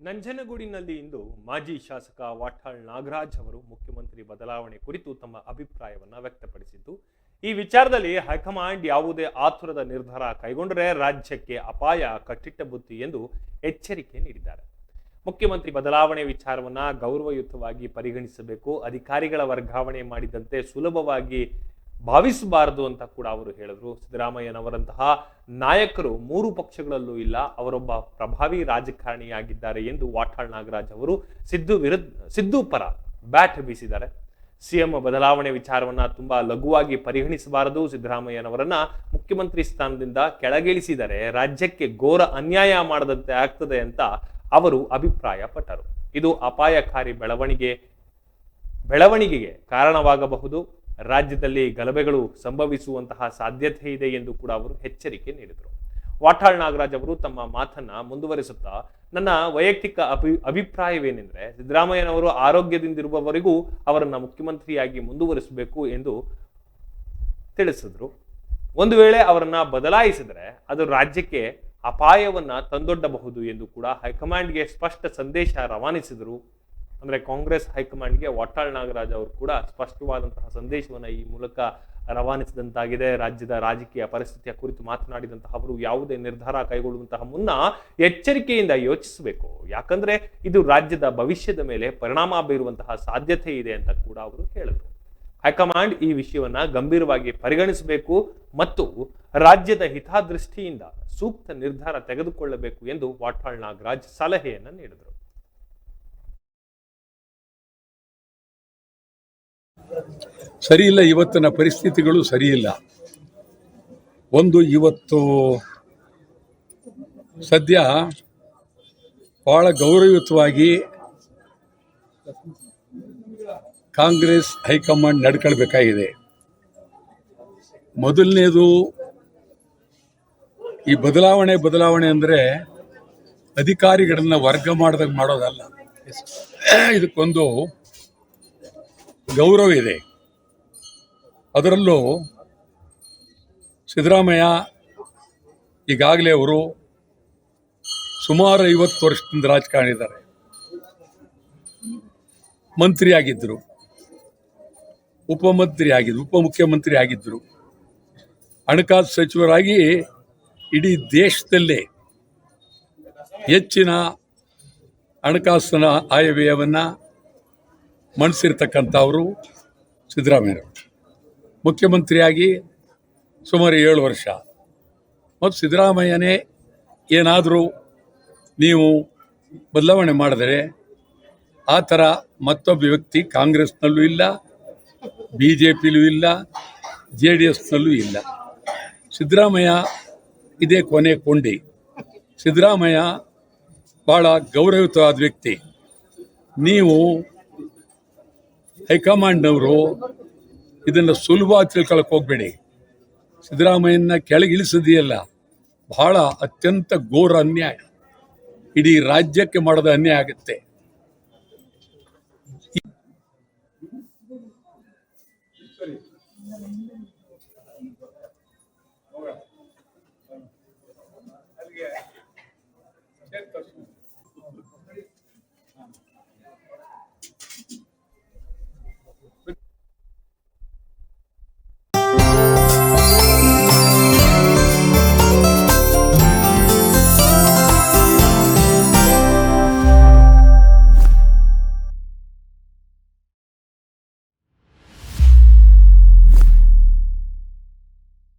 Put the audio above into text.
ನಂಜನಗೂಡಿನಲ್ಲಿ ಇಂದು ಮಾಜಿ ಶಾಸಕ ವಾಟಾಳ್ ನಾಗರಾಜ್ ಅವರು ಮುಖ್ಯಮಂತ್ರಿ ಬದಲಾವಣೆ ಕುರಿತು ತಮ್ಮ ಅಭಿಪ್ರಾಯವನ್ನ ವ್ಯಕ್ತಪಡಿಸಿದ್ದು, ಈ ವಿಚಾರದಲ್ಲಿ ಹೈಕಮಾಂಡ್ ಯಾವುದೇ ಆತುರದ ನಿರ್ಧಾರ ಕೈಗೊಂಡರೆ ರಾಜ್ಯಕ್ಕೆ ಅಪಾಯ ಕಟ್ಟಿಟ್ಟ ಬುತ್ತಿ ಎಂದು ಎಚ್ಚರಿಕೆ ನೀಡಿದ್ದಾರೆ. ಮುಖ್ಯಮಂತ್ರಿ ಬದಲಾವಣೆ ವಿಚಾರವನ್ನ ಗೌರವಯುತವಾಗಿ ಪರಿಗಣಿಸಬೇಕು, ಅಧಿಕಾರಿಗಳ ವರ್ಗಾವಣೆ ಮಾಡಿದಂತೆ ಸುಲಭವಾಗಿ ಭಾವಿಸಬಾರದು ಅಂತ ಕೂಡ ಅವರು ಹೇಳಿದ್ರು. ಸಿದ್ದರಾಮಯ್ಯನವರಂತಹ ನಾಯಕರು ಮೂರು ಪಕ್ಷಗಳಲ್ಲೂ ಇಲ್ಲ, ಅವರೊಬ್ಬ ಪ್ರಭಾವಿ ರಾಜಕಾರಣಿಯಾಗಿದ್ದಾರೆ ಎಂದು ವಾಟಾಳ್ ನಾಗರಾಜ್ ಅವರು ಸಿದ್ದು ಪರ ಬ್ಯಾಟ್ ಬೀಸಿದ್ದಾರೆ. ಸಿಎಂ ಬದಲಾವಣೆ ವಿಚಾರವನ್ನ ತುಂಬಾ ಲಘುವಾಗಿ ಪರಿಗಣಿಸಬಾರದು, ಸಿದ್ದರಾಮಯ್ಯನವರನ್ನ ಮುಖ್ಯಮಂತ್ರಿ ಸ್ಥಾನದಿಂದ ಕೆಳಗಿಳಿಸಿದರೆ ರಾಜ್ಯಕ್ಕೆ ಘೋರ ಅನ್ಯಾಯ ಮಾಡದಂತೆ ಆಗ್ತದೆ ಅಂತ ಅವರು ಅಭಿಪ್ರಾಯ ಪಟ್ಟರು. ಇದು ಅಪಾಯಕಾರಿ ಬೆಳವಣಿಗೆಗೆ ಕಾರಣವಾಗಬಹುದು, ರಾಜ್ಯದಲ್ಲಿ ಗಲಭೆಗಳು ಸಂಭವಿಸುವಂತಹ ಸಾಧ್ಯತೆ ಇದೆ ಎಂದು ಕೂಡ ಅವರು ಎಚ್ಚರಿಕೆ ನೀಡಿದರು. ವಾಟಾಳ್ ನಾಗರಾಜ್ ಅವರು ತಮ್ಮ ಮಾತನ್ನ ಮುಂದುವರಿಸುತ್ತಾ, ನನ್ನ ವೈಯಕ್ತಿಕ ಅಭಿಪ್ರಾಯವೇನೆಂದ್ರೆ ಸಿದ್ದರಾಮಯ್ಯನವರು ಆರೋಗ್ಯದಿಂದಿರುವವರೆಗೂ ಅವರನ್ನ ಮುಖ್ಯಮಂತ್ರಿಯಾಗಿ ಮುಂದುವರಿಸಬೇಕು ಎಂದು ತಿಳಿಸಿದ್ರು. ಒಂದು ವೇಳೆ ಅವರನ್ನ ಬದಲಾಯಿಸಿದರೆ ಅದು ರಾಜ್ಯಕ್ಕೆ ಅಪಾಯವನ್ನ ತಂದೊಡ್ಡಬಹುದು ಎಂದು ಕೂಡ ಹೈಕಮಾಂಡ್ಗೆ ಸ್ಪಷ್ಟ ಸಂದೇಶ ರವಾನಿಸಿದರು. ಅಂದ್ರೆ ಕಾಂಗ್ರೆಸ್ ಹೈಕಮಾಂಡ್ಗೆ ವಾಟಾಳ್ ನಾಗರಾಜ್ ಅವರು ಕೂಡ ಸ್ಪಷ್ಟವಾದಂತಹ ಸಂದೇಶವನ್ನ ಈ ಮೂಲಕ ರವಾನಿಸಿದಂತಾಗಿದೆ. ರಾಜ್ಯದ ರಾಜಕೀಯ ಪರಿಸ್ಥಿತಿಯ ಕುರಿತು ಮಾತನಾಡಿದಂತಹ ಅವರು ಯಾವುದೇ ನಿರ್ಧಾರ ಕೈಗೊಳ್ಳುವಂತಹ ಮುನ್ನ ಎಚ್ಚರಿಕೆಯಿಂದ ಯೋಚಿಸಬೇಕು, ಯಾಕಂದ್ರೆ ಇದು ರಾಜ್ಯದ ಭವಿಷ್ಯದ ಮೇಲೆ ಪರಿಣಾಮ ಬೀರುವಂತಹ ಸಾಧ್ಯತೆ ಇದೆ ಅಂತ ಕೂಡ ಅವರು ಹೇಳಿದರು. ಹೈಕಮಾಂಡ್ ಈ ವಿಷಯವನ್ನ ಗಂಭೀರವಾಗಿ ಪರಿಗಣಿಸಬೇಕು ಮತ್ತು ರಾಜ್ಯದ ಹಿತದೃಷ್ಟಿಯಿಂದ ಸೂಕ್ತ ನಿರ್ಧಾರ ತೆಗೆದುಕೊಳ್ಳಬೇಕು ಎಂದು ವಾಟಾಳ್ ನಾಗರಾಜ್ ಸಲಹೆಯನ್ನ ನೀಡಿದರು. ಸರಿಯಿಲ್ಲ, ಇವತ್ತಿನ ಪರಿಸ್ಥಿತಿಗಳು ಸರಿಯಿಲ್ಲ. ಒಂದು, ಇವತ್ತು ಸದ್ಯ ಬಹಳ ಗೌರವಯುತವಾಗಿ ಕಾಂಗ್ರೆಸ್ ಹೈಕಮಾಂಡ್ ನಡ್ಕೊಳ್ಬೇಕಾಗಿದೆ. ಮೊದಲನೇದು, ಈ ಬದಲಾವಣೆ ಅಂದರೆ ಅಧಿಕಾರಿಗಳನ್ನ ವರ್ಗ ಮಾಡಿದಾಗ ಮಾಡೋದಲ್ಲ. ಇದಕ್ಕೊಂದು ಗೌರವ ಇದೆ. ಅದರಲ್ಲೂ ಸಿದ್ದರಾಮಯ್ಯ ಈಗಾಗಲೇ ಅವರು ಸುಮಾರು 50 ವರ್ಷದಿಂದ ರಾಜಕಾರಣ ಇದ್ದಾರೆ. ಮಂತ್ರಿ ಆಗಿದ್ದರು, ಉಪಮುಖ್ಯಮಂತ್ರಿ ಆಗಿದ್ದರು, ಹಣಕಾಸು ಸಚಿವರಾಗಿ ಇಡೀ ದೇಶದಲ್ಲೇ ಹೆಚ್ಚಿನ ಹಣಕಾಸಿನ ಆಯವ್ಯಯವನ್ನು ಮಂಡಿಸಿರ್ತಕ್ಕಂಥವರು ಸಿದ್ದರಾಮಯ್ಯವರು. ಮುಖ್ಯಮಂತ್ರಿಯಾಗಿ ಸುಮಾರು 7 ವರ್ಷ. ಮತ್ತು ಸಿದ್ದರಾಮಯ್ಯನೇ ಏನಾದರೂ ನೀವು ಬದಲಾವಣೆ ಮಾಡಿದರೆ ಆ ಥರ ಮತ್ತೊಬ್ಬ ವ್ಯಕ್ತಿ ಕಾಂಗ್ರೆಸ್ನಲ್ಲೂ ಇಲ್ಲ, BJPಲೂ ಇಲ್ಲ, JDSನಲ್ಲೂ ಇಲ್ಲ. ಸಿದ್ದರಾಮಯ್ಯ ಇದೇ ಕೊನೆ ಕೊಂಡಿ. ಸಿದ್ದರಾಮಯ್ಯ ಭಾಳ ಗೌರವಯುತವಾದ ವ್ಯಕ್ತಿ. ನೀವು ಹೈಕಮಾಂಡ್ನವರು ಇದನ್ನು ಸುಲಭವಾಗಿ ತಿಳ್ಕೊಳಕ್ಕೆ ಹೋಗಬೇಡಿ. ಸಿದ್ದರಾಮಯ್ಯನ ಕೆಳಗಿಳಿಸೋದಿಯಲ್ಲ, ಬಹಳ ಅತ್ಯಂತ ಘೋರ ಅನ್ಯಾಯ, ಇಡೀ ರಾಜ್ಯಕ್ಕೆ ಮಾಡೋದ ಅನ್ಯಾಯ ಆಗುತ್ತೆ.